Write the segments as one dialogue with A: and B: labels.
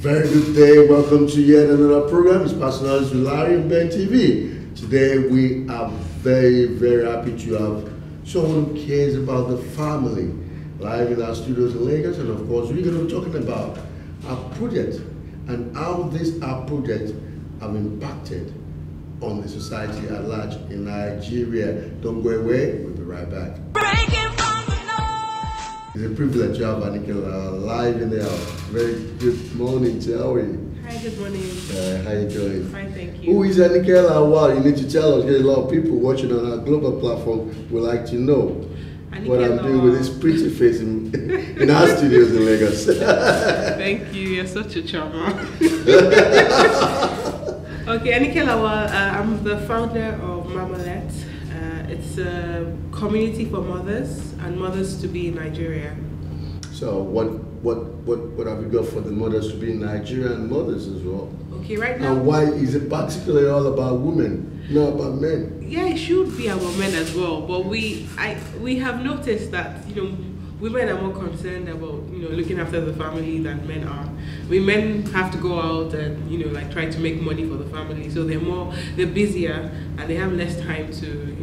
A: Very good day. Welcome to yet another program. It's Personalities with Larry and Ben TV. Today we are very, very happy to have someone who cares about the family live in our studios in Lagos. And of course, we're going to be talking about our project and how our project have impacted on the society at large in Nigeria. Don't go away. We'll be right back. It's a privilege to have Anike live in the house. Very good morning to you. How are you?
B: Hi, good morning.
A: How you doing?
B: Fine, thank you.
A: Who is Anike Lawal? You need to tell us. There's a lot of people watching on our global platform would like to know
B: Anike
A: what I'm doing with this pretty face in our studios in Lagos.
B: Thank you. You're such a charmer. Okay, Anike Lawal. I'm the founder of Mamalet. It's a community for mothers and mothers to be in Nigeria. So
A: what have you got for the mothers to be in Nigeria and mothers as well?
B: Okay, right now.
A: And why is it particularly all about women, not about men?
B: Yeah, it should be about men as well, but we have noticed that women are more concerned about looking after the family than men are. Men have to go out and like try to make money for the family, so they're busier and they have less time to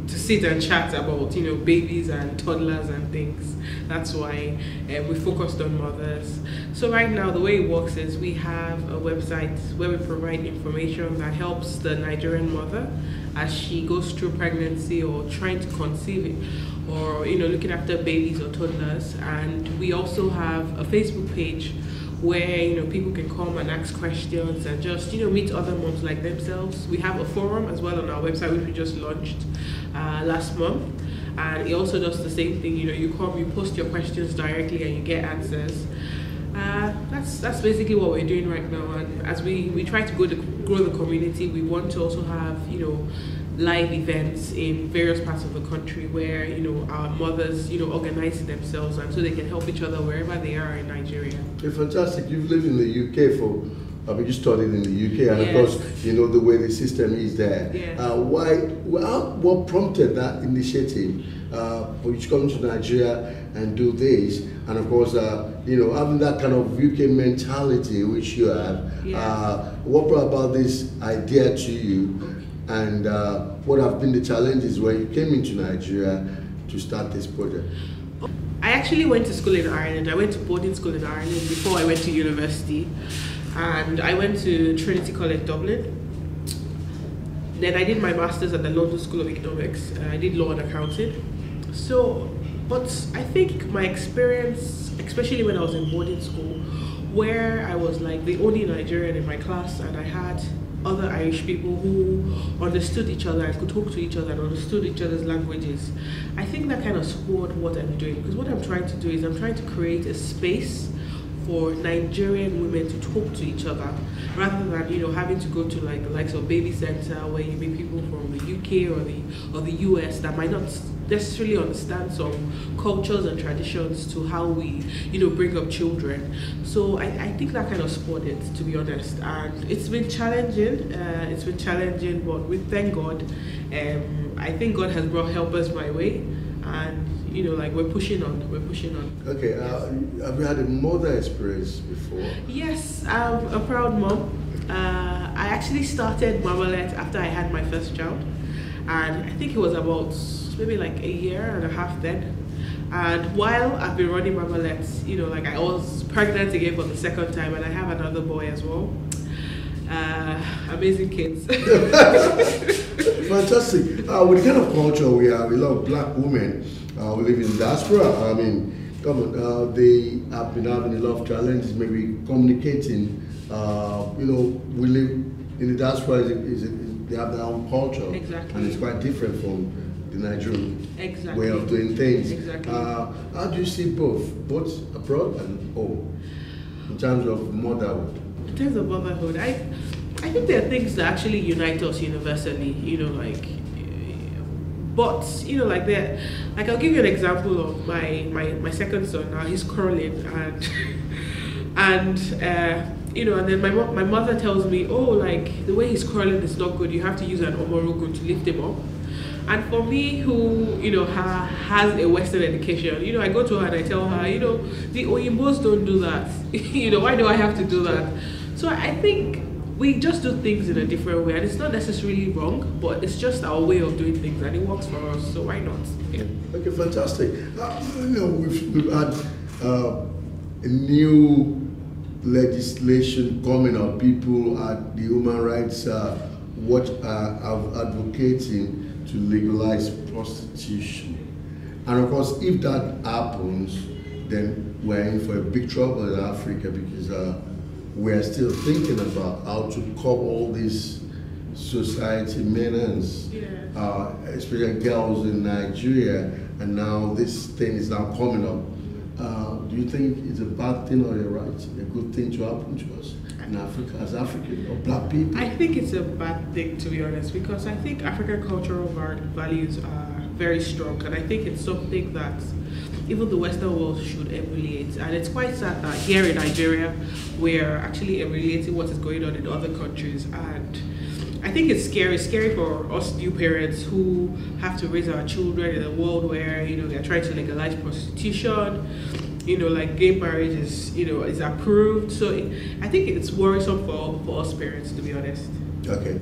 B: to sit and chat about babies and toddlers and things. That's why we focused on mothers. So right now the way it works is we have a website where we provide information that helps the Nigerian mother as she goes through pregnancy or trying to conceive it, or looking after babies or toddlers. And we also have a Facebook page where people can come and ask questions and just meet other moms like themselves. We have a forum as well on our website which we just launched last month, and it also does the same thing. You come, you post your questions directly and you get answers. That's basically what we're doing right now. And as we try to grow the community, we want to also have live events in various parts of the country where our mothers organize themselves, and so they can help each other wherever they are in Nigeria.
A: Okay, fantastic. You've lived in the UK you studied in the UK, and
B: yes.
A: Of course the way the system is there.
B: Yes.
A: What prompted that initiative for you to come to Nigeria and do this, and of course having that kind of UK mentality which you have?
B: Yes.
A: What brought about this idea to you? And what have been the challenges when you came into Nigeria to start this project?
B: I actually went to school in Ireland. I went to boarding school in Ireland before I went to university. And I went to Trinity College Dublin. Then I did my master's at the London School of Economics. I did law and accounting. But I think my experience, especially when I was in boarding school, where I was like the only Nigerian in my class, and I had other Irish people who understood each other and could talk to each other and understood each other's languages, I think that kind of spoiled what I'm doing. Because what I'm trying to do is I'm trying to create a space for Nigerian women to talk to each other, rather than having to go to like the likes of Baby Center where you meet people from the UK or the US that might not necessarily understand some cultures and traditions to how we bring up children. So I think that kind of spoiled it, to be honest, and it's been challenging. But we thank God. I think God has brought helpers my way, and we're pushing on.
A: Okay, have you had a mother experience before?
B: Yes, I'm a proud mom. I actually started Mamalet after I had my first child, and I think it was about maybe like a year and a half then. And while I've been running Mamalet, I was pregnant again for the second time, and I have another boy as well. Amazing kids.
A: Fantastic. With the kind of culture we have, a lot of black women who live in diaspora. I mean, come on, they have been having a lot of challenges, maybe communicating. We live in the diaspora, they have their own culture.
B: Exactly.
A: And it's quite different from the Nigerian
B: exactly.
A: way of doing things.
B: Exactly.
A: How do you see both abroad and home, in terms of motherhood?
B: In terms of motherhood, I think there are things that actually unite us universally, but I'll give you an example of my second son. Now he's crawling, and then my mother tells me, oh, like the way he's crawling is not good. You have to use an omorogun to lift him up. And for me, who has a Western education, I go to her and I tell her, the Oyimbos don't do that. Why do I have to do that? So I think we just do things in a different way, and it's not necessarily wrong, but it's just our way of doing things, and it works for us. So why not? Yeah.
A: Okay, fantastic. We've had a new legislation coming up. People at the human rights watch are advocating to legalize prostitution, and of course, if that happens, then we're in for a big trouble in Africa, because we're still thinking about how to curb all these society menace, especially girls in Nigeria, and now this thing is now coming up. Do you think it's a bad thing or a good thing to happen to us in Africa as African or black people?
B: I think it's a bad thing, to be honest, because I think African cultural values are very strong, and I think it's something that even the Western world should emulate. And it's quite sad that here in Nigeria, we're actually emulating what is going on in other countries. And I think it's scary for us new parents who have to raise our children in a world where, they're trying to legalize prostitution, like gay marriage is approved. So I think it's worrisome for us parents, to be honest.
A: Okay.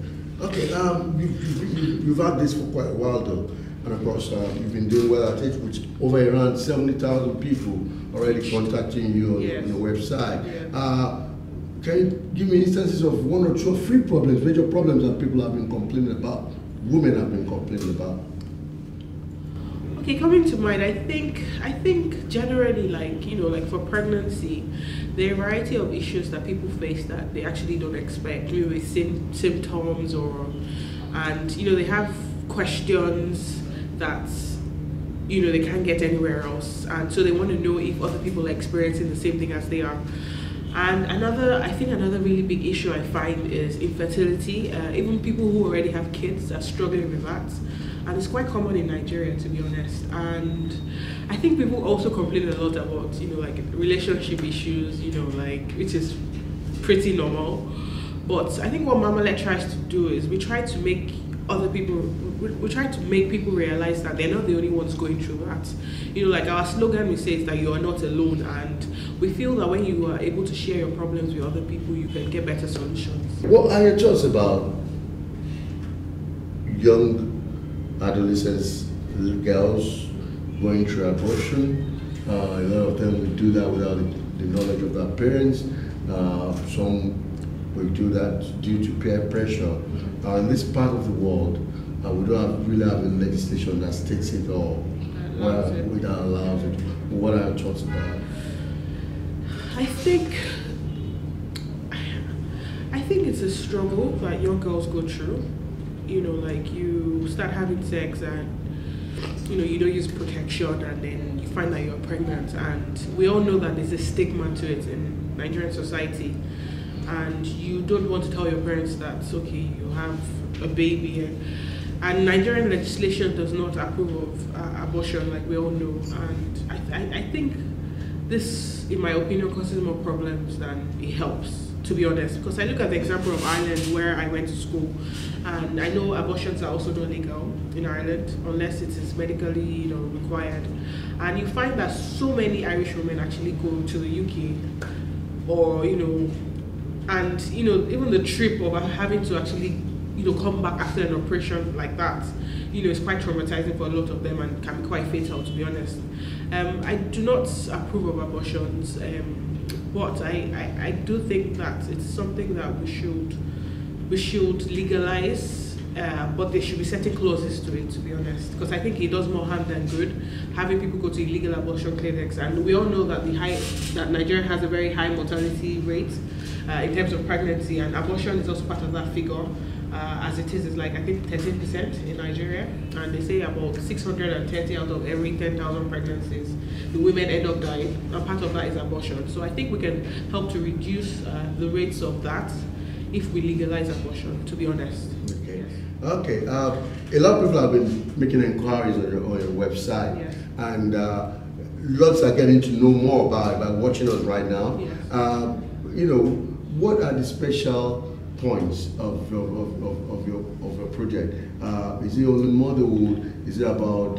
A: You've had this for quite a while though. And of course, you've been doing well at it, which over around 70,000 people already contacting you on your website. Yeah. Can you give me instances of one or two or three major problems that people have been complaining about, women have been complaining about?
B: Okay, coming to mind, I think generally, like for pregnancy, there are a variety of issues that people face that they actually don't expect, maybe symptoms and they have questions that they can't get anywhere else, and so they want to know if other people are experiencing the same thing as they are. And another really big issue I find is infertility. Even people who already have kids are struggling with that, and it's quite common in Nigeria, to be honest. And I think people also complain a lot about like relationship issues, which is pretty normal. But I think what Mamale tries to do is we try to make people realize that they're not the only ones going through that. Like our slogan we say is that you are not alone, and we feel that when you are able to share your problems with other people, you can get better solutions.
A: What are your thoughts about young adolescents, little girls going through abortion? A lot of them will do that without the knowledge of their parents. Some will do that due to peer pressure. In this part of the world, we don't really have a legislation that states it all. That allows it. What are your thoughts about it?
B: I think it's a struggle that young girls go through. Like you start having sex and you don't use protection, and then you find that you're pregnant, and we all know that there's a stigma to it in Nigerian society. And you don't want to tell your parents that okay, you have a baby, and Nigerian legislation does not approve of abortion, like we all know. And I think this, in my opinion, causes more problems than it helps, to be honest. Because I look at the example of Ireland, where I went to school, and I know abortions are also not legal in Ireland unless it is medically required. And you find that so many Irish women actually go to the UK, or and even the trip of having to actually come back after an operation like that is quite traumatizing for a lot of them, and can be quite fatal, to be honest. I do not approve of abortions, but I do think that it's something that we should legalize, but there should be certain clauses to it, to be honest, because I think it does more harm than good having people go to illegal abortion clinics. And we all know that Nigeria has a very high mortality rate in terms of pregnancy, and abortion is also part of that figure, as it is like I think 13% in Nigeria, and they say about 630 out of every 10,000 pregnancies, the women end up dying, and part of that is abortion. So I think we can help to reduce the rates of that if we legalize abortion, to be honest.
A: Okay. Okay. A lot of people have been making inquiries on your website,
B: Yes.
A: and lots are getting to know more about it by watching us right now.
B: Yes.
A: What are the special points of your project? Is it only motherhood? Is it about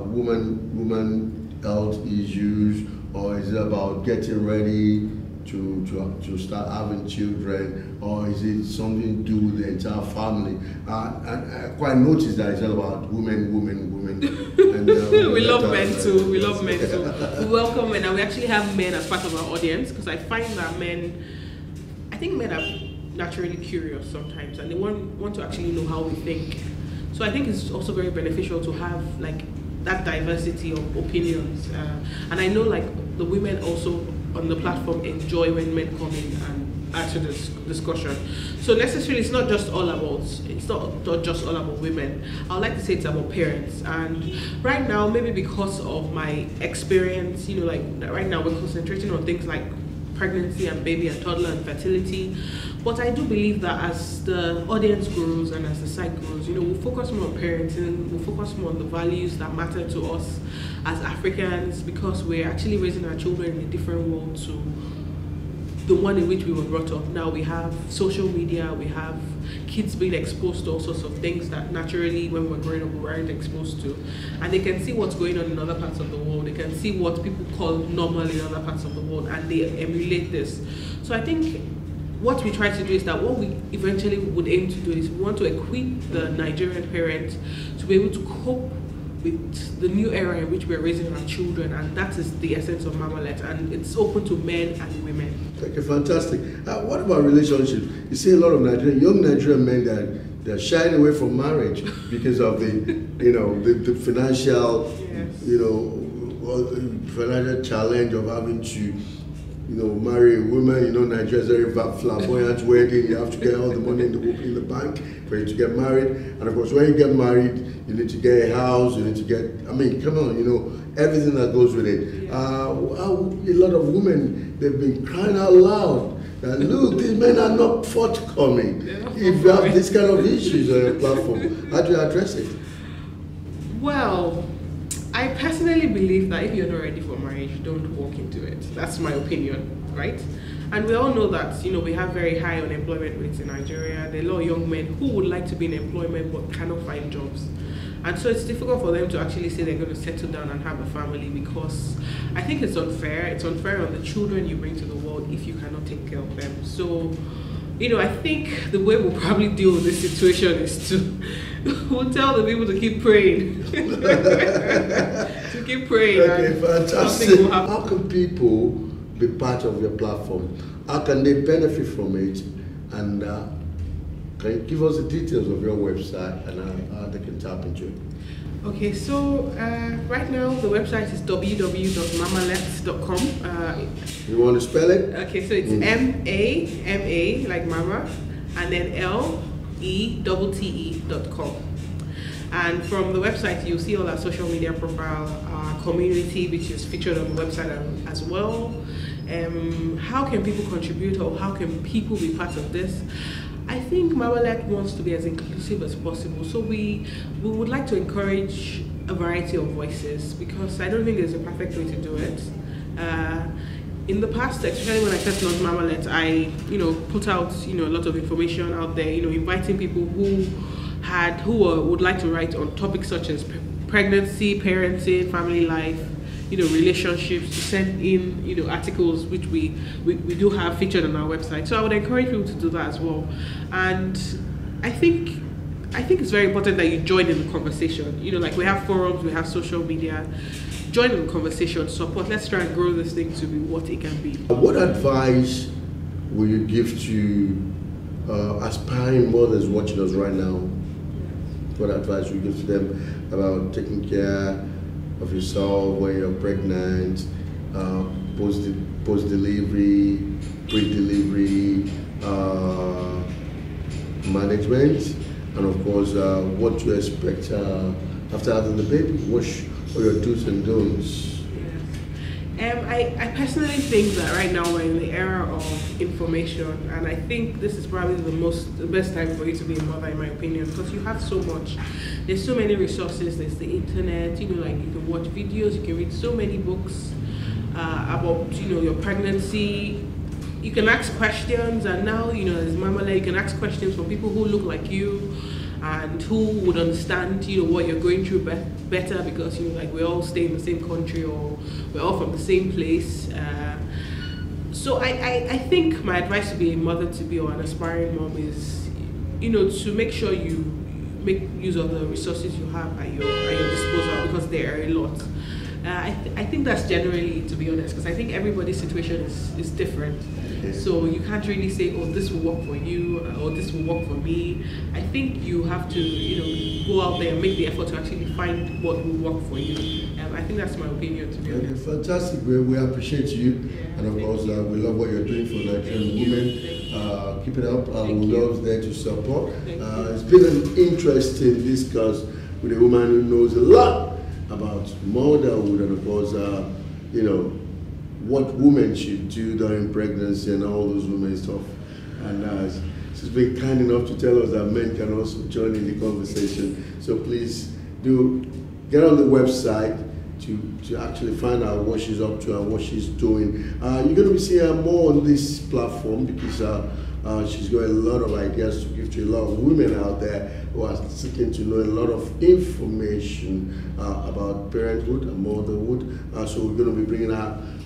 A: woman health issues, or is it about getting ready to start having children, or is it something to do with the entire family? I quite noticed that it's all about women. And,
B: we love men too. We love men too. We welcome men, and we actually have men as part of our audience, because I find that I think men are naturally curious sometimes, and they want to actually know how we think. So I think it's also very beneficial to have like that diversity of opinions, and I know like the women also on the platform enjoy when men come in and add to this discussion. So necessarily it's not just all about women. I would like to say it's about parents. And right now, maybe because of my experience, like right now we're concentrating on things like pregnancy and baby and toddler and fertility. But I do believe that as the audience grows and as the site grows, we'll focus more on parenting, we'll focus more on the values that matter to us as Africans, because we're actually raising our children in a different world to the one in which we were brought up. Now we have social media, we have kids being exposed to all sorts of things that naturally when we were growing up we weren't exposed to. And they can see what's going on in other parts of the world, they can see what people call normal in other parts of the world, and they emulate this. So I think what we try to do is that what we eventually would aim to do is we want to equip the Nigerian parents to be able to cope with the new era in which we're raising our children, and that is the essence of Mamalet, and it's open to men and women.
A: Okay, fantastic. What about relationships? You see a lot of young Nigerian men that they're shying away from marriage because of the, the financial, financial challenge of having to, marry a woman. Nigeria is very flamboyant wedding. You have to get all the money in the bank for you to get married. And of course, when you get married, you need to get a house, you need to get, come on, everything that goes with it. Yeah. A lot of women, they've been crying out loud that, look, these men are not forthcoming. If you have this kind of issues on your platform, how do you address it?
B: Well, I personally believe that if you're not ready for marriage, don't walk into it. That's my opinion, right? And we all know that, we have very high unemployment rates in Nigeria. There are a lot of young men who would like to be in employment but cannot find jobs. And so it's difficult for them to actually say they're going to settle down and have a family, because I think it's unfair. It's unfair on the children you bring to the world if you cannot take care of them. So, I think the way we'll probably deal with this situation is to we'll tell the people to keep praying. To keep praying.
A: Okay, fantastic. How can people be part of your platform? How can they benefit from it? And can you give us the details of your website and how they can tap into it?
B: Okay, so right now the website is www.mamalet.com.
A: You want to spell it?
B: Okay, so it's M-A like mama, and then LETTE.com. And from the website, you'll see all our social media profile, our community, which is featured on the website as well. How can people contribute, or how can people be part of this? I think Mamalet wants to be as inclusive as possible, so we would like to encourage a variety of voices, because I don't think there's a perfect way to do it. In the past, especially when I first launched Mamalet, I put out a lot of information out there, inviting people who would like to write on topics such as pregnancy, parenting, family life, relationships, to send in, articles which we do have featured on our website. So I would encourage people to do that as well. And I think it's very important that you join in the conversation. Like we have forums, we have social media. Join in the conversation, support. Let's try and grow this thing to be what it can be.
A: What advice will you give to aspiring mothers watching us right now? What advice will you give to them about taking care of yourself when you're pregnant, post-delivery, pre-delivery, management, and of course what to expect after having the baby? What are your do's and don'ts?
B: I personally think that right now we're in the era of information, and I think this is probably the best time for you to be a mother, in my opinion, because you have so much. There's so many resources. There's the internet. Like you can watch videos, you can read so many books about your pregnancy, you can ask questions, and now you know as Mamala, you can ask questions from people who look like you and who would understand what you're going through better, because like we all stay in the same country or we're all from the same place. So I think my advice to be a mother to be or an aspiring mom is to make sure you make use of the resources you have at your disposal, because there are a lot. I think that's generally, to be honest, because I think everybody's situation is different. Okay. So you can't really say, oh, this will work for you or this will work for me. I think you have to, go out there and make the effort to actually find what will work for you. I think that's my opinion, to be honest.
A: Fantastic. We appreciate you. Yeah, and of course, we love what you're doing for Nigerian women. Keep it up. We're always there to support. It's been an interesting discuss with a woman who knows a lot about motherhood and of course, what women should do during pregnancy and all those women stuff. And she's been kind enough to tell us that men can also join in the conversation. So please do get on the website to actually find out what she's up to and what she's doing. You're going to be seeing her more on this platform because she's got a lot of ideas to give to a lot of women out there who are seeking to know a lot of information about parenthood and motherhood. So we're going to be bringing her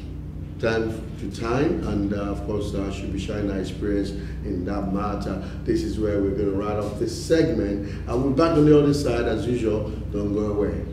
A: time to time, and of course she'll be sharing her experience in that matter. This is where we're going to wrap up this segment, and we're back on the other side as usual. Don't go away.